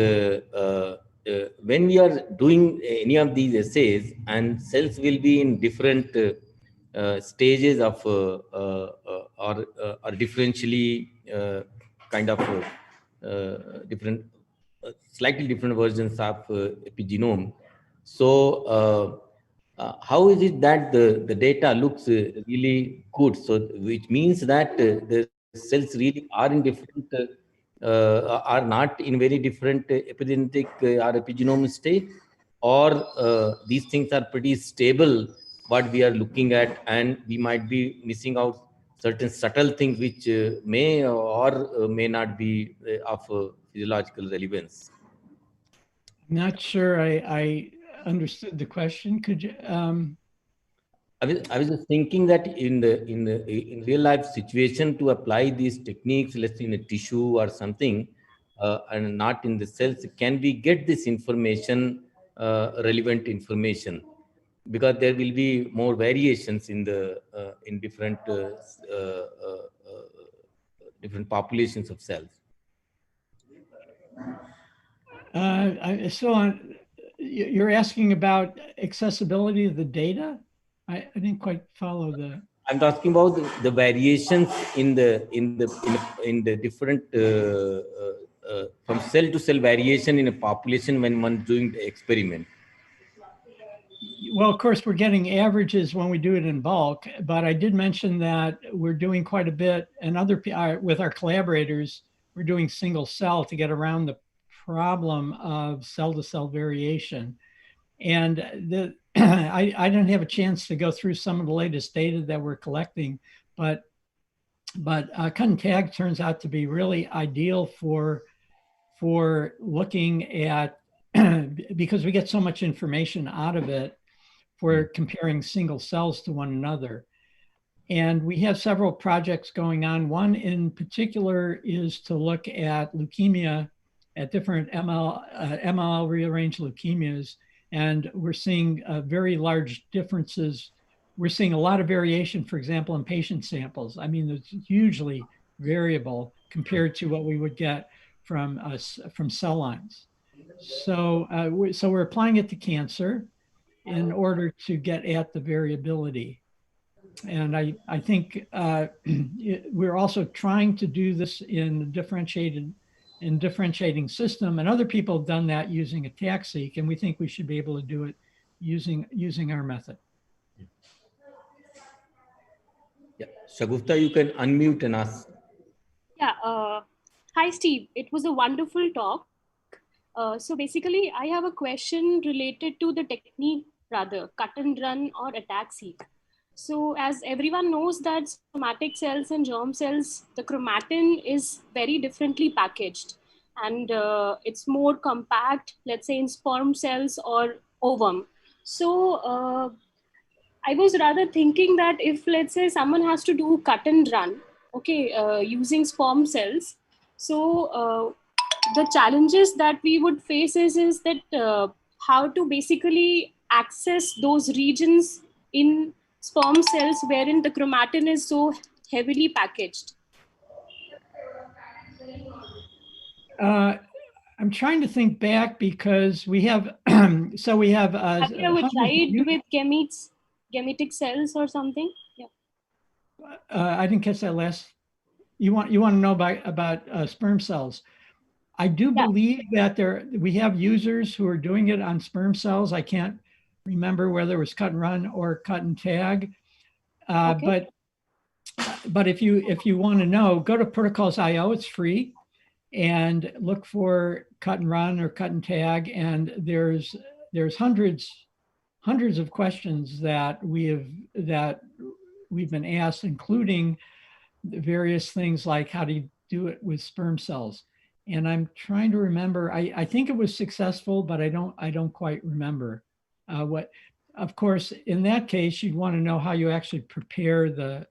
When we are doing any of these assays, and cells will be in different stages of or differentially kind of different, slightly different versions of epigenome. So how is it that the data looks really good? So which means that the cells really are in different, are not in very different epigenetic or epigenome state, or these things are pretty stable, what we are looking at, and we might be missing out certain subtle things which may or may not be of physiological relevance. I'm not sure I understood the question. Could you? I was just thinking that in real life situation, to apply these techniques, let's say in a tissue or something, and not in the cells, can we get this information, relevant information? Because there will be more variations in the in different different populations of cells. So you're asking about accessibility of the data? I didn't quite follow the. I'm talking about the variations in the different from cell to cell variation in a population when one doing the experiment. Well, of course, we're getting averages when we do it in bulk, but I did mention that we're doing quite a bit, and with our collaborators, we're doing single cell to get around the problem of cell-to-cell variation. And I didn't have a chance to go through some of the latest data that we're collecting, but cut and tag turns out to be really ideal for looking at because we get so much information out of it for comparing single cells to one another. And we have several projects going on. One in particular is to look at leukemia, at different MLL rearranged leukemias. And we're seeing very large differences. We're seeing a lot of variation, for example, in patient samples. I mean, it's hugely variable compared to what we would get from cell lines. So, we're applying it to cancer in order to get at the variability. And I think we're also trying to do this in differentiating system, and other people have done that using a TAC-seq, and we think we should be able to do it using our method. Yeah, Shagufta, you can unmute and ask. Yeah, hi Steve, it was a wonderful talk. So basically, I have a question related to the technique, rather, cut and run or attack-seq. So as everyone knows that somatic cells and germ cells, the chromatin is very differently packaged, and it's more compact, let's say in sperm cells or ovum. So I was rather thinking that if, let's say, someone has to do cut and run, okay, using sperm cells, so the challenges that we would face is that how to basically access those regions in sperm cells wherein the chromatin is so heavily packaged. I'm trying to think back because we have, so we have. Have you ever tried with gametic cells or something? Yeah. I didn't catch that last. You want to know about sperm cells. I do believe that we have users who are doing it on sperm cells. I can't remember whether it was cut and run or cut and tag. Okay. But if you want to know, go to protocols.io, it's free, and look for cut and run or cut and tag. And there's hundreds of questions that we've been asked, including various things like how do you do it with sperm cells. And I'm trying to remember, I think it was successful, but I don't quite remember what. Of course, in that case, you'd want to know how you actually prepare the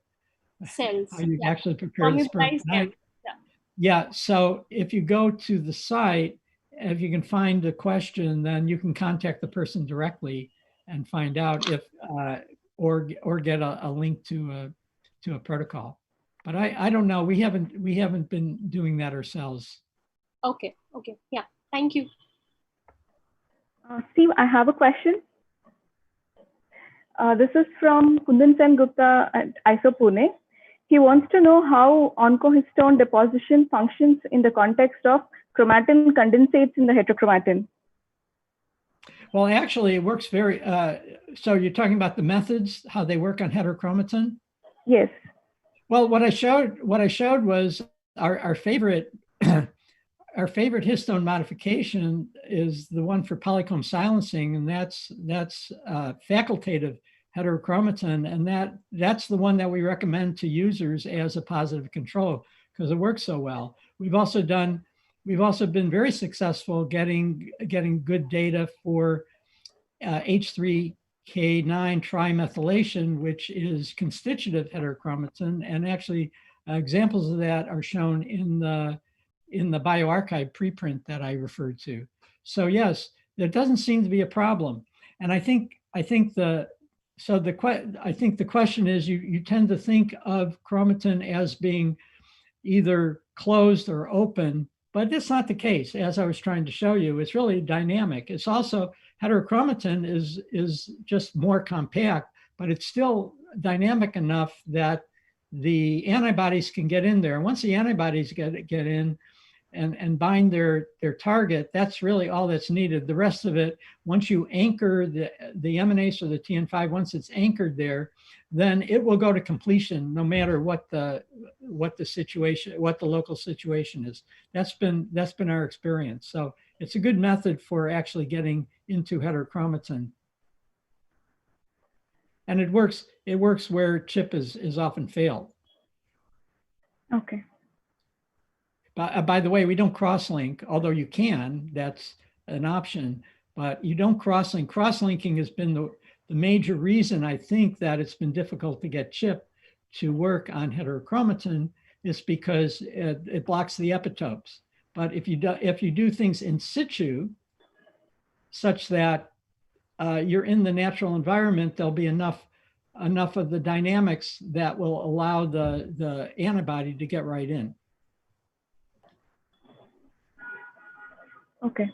cells. How you actually prepare the sperm. Yeah. So if you go to the site, if you can find the question, then you can contact the person directly and find out if or get a link to a protocol. But I don't know. We haven't been doing that ourselves. Okay. Yeah. Thank you. Steve, I have a question. This is from Kundan Sen Gupta at ISO Pune. He wants to know how oncohistone deposition functions in the context of chromatin condensates in the heterochromatin. Well, actually, it works very. So you're talking about the methods, how they work on heterochromatin? Yes. Well, what I showed was our favorite our favorite histone modification is the one for polycomb silencing, and that's facultative heterochromatin, and that's the one that we recommend to users as a positive control because it works so well. We've also been very successful getting good data for H3K9 trimethylation, which is constitutive heterochromatin, and actually examples of that are shown in the in the bioRxiv preprint that I referred to. So yes, there doesn't seem to be a problem. And I think the question is, you tend to think of chromatin as being either closed or open, but that's not the case. As I was trying to show you, it's really dynamic. It's also, heterochromatin is just more compact, but it's still dynamic enough that the antibodies can get in there. And once the antibodies get in and bind their target, that's really all that's needed. The rest of it, once you anchor the emanase or the TN5, once it's anchored there, then it will go to completion no matter what the situation, what the local situation is. That's been our experience. So it's a good method for actually getting into heterochromatin. And it works where CHIP is often failed. Okay. By the way, we don't cross-link, although you can, that's an option, but you don't cross-link. Cross-linking has been the major reason, I think, that it's been difficult to get CHIP to work on heterochromatin, is because it blocks the epitopes. But if you do things in situ, such that you're in the natural environment, there'll be enough of the dynamics that will allow the antibody to get right in. Okay.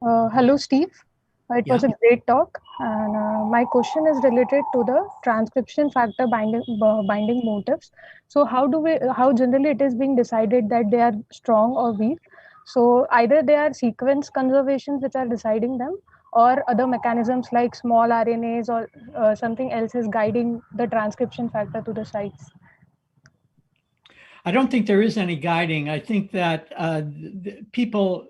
Hello, Steve. It was Yeah. a great talk, and my question is related to the transcription factor binding motifs. So how generally it is being decided that they are strong or weak? So either they are sequence conservations which are deciding them, or other mechanisms like small RNAs or something else is guiding the transcription factor to the sites. I don't think there is any guiding. I think that people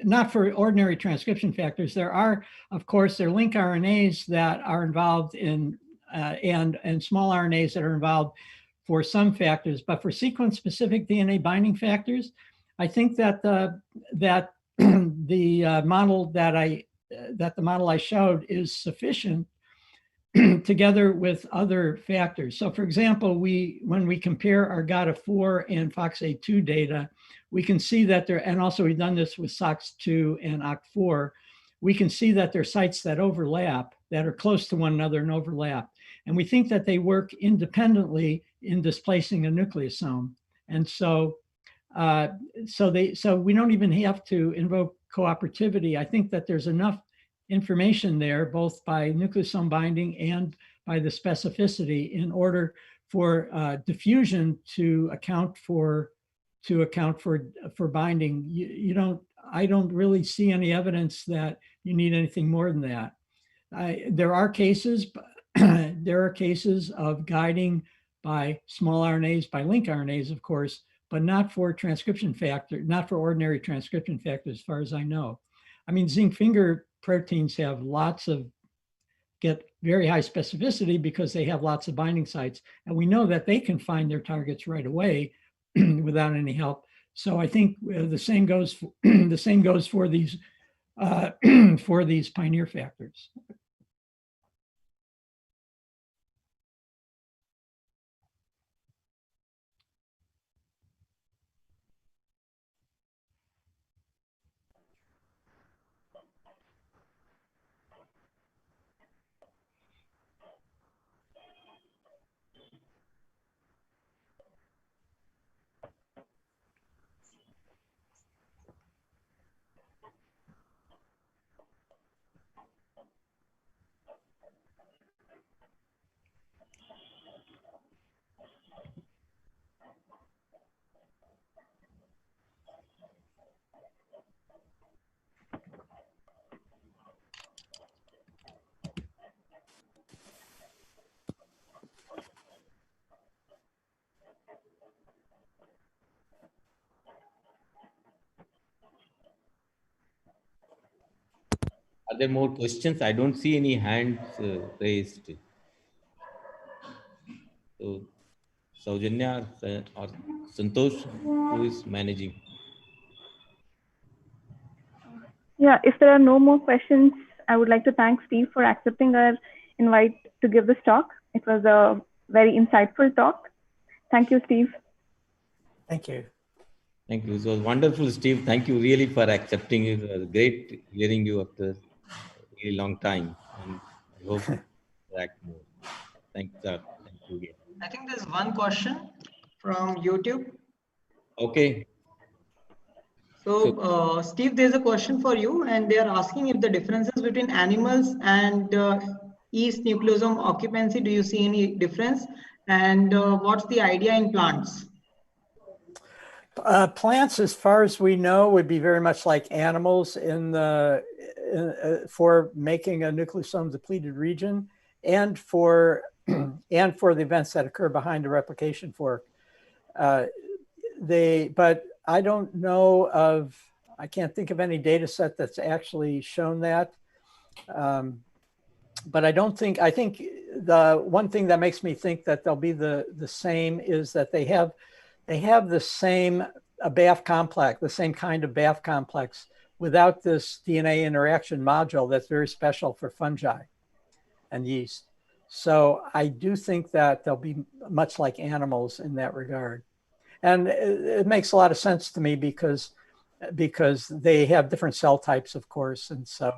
not for ordinary transcription factors. There are, of course, there are link RNAs that are involved in, and small RNAs that are involved for some factors, but for sequence-specific DNA binding factors, I think that the model that I showed is sufficient together with other factors. So for example, when we compare our GATA4 and FOXA2 data, we can see that there, and also we've done this with SOX2 and OCT4, we can see that there are sites that overlap, that are close to one another and overlap. And we think that they work independently in displacing a nucleosome. And so, so we don't even have to invoke cooperativity. I think that there's enough information there, both by nucleosome binding and by the specificity, in order for diffusion to account for binding. I don't really see any evidence that you need anything more than that. There are cases of guiding by small RNAs, by link RNAs, of course, but not for transcription factor, not for ordinary transcription factors, as far as I know. I mean, zinc finger proteins have get very high specificity because they have lots of binding sites. And we know that they can find their targets right away without any help. So I think the same goes for these for these pioneer factors. Are there more questions? I don't see any hands raised. So, Saujanya or Santosh, who is managing? Yeah, if there are no more questions, I would like to thank Steve for accepting our invite to give this talk. It was a very insightful talk. Thank you, Steve. Thank you. Thank you. It was wonderful, Steve. Thank you really for accepting it. It was great hearing you after a really long time. And I hope to interact more. Thanks, sir. Thank you again. I think there's one question from YouTube. Okay. So, Steve, there's a question for you, and they are asking if the differences between animals and yeast nucleosome occupancy, do you see any difference? And what's the idea in plants? Plants, as far as we know, would be very much like animals in the for making a nucleosome depleted region, and for and for the events that occur behind the replication fork. But I don't know of. I can't think of any data set that's actually shown that. But I don't think. I think the one thing that makes me think that they'll be the same is that they have the same BAF complex, the same kind of BAF complex, without this DNA interaction module that's very special for fungi and yeast. So I do think that they'll be much like animals in that regard. And it makes a lot of sense to me because they have different cell types, of course. And so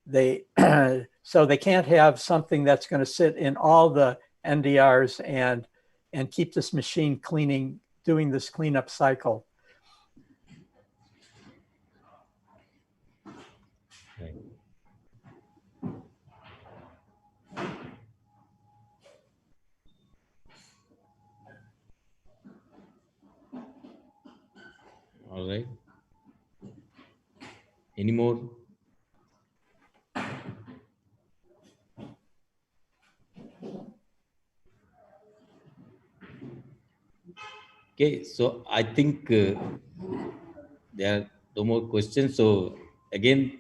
they can't have something that's going to sit in all the NDRs and keep this machine doing this cleanup cycle. Right. All right. Any more? Okay, so I think there are no more questions. So again,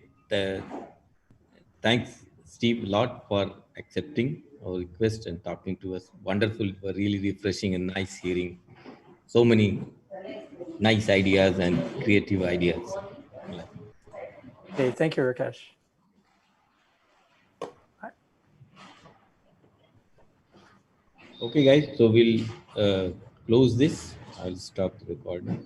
thanks, Steve, a lot for accepting our request and talking to us. Wonderful, really refreshing and nice hearing so many nice ideas and creative ideas. Okay, thank you, Rakesh. Okay, guys, so we'll close this. I'll stop the recording.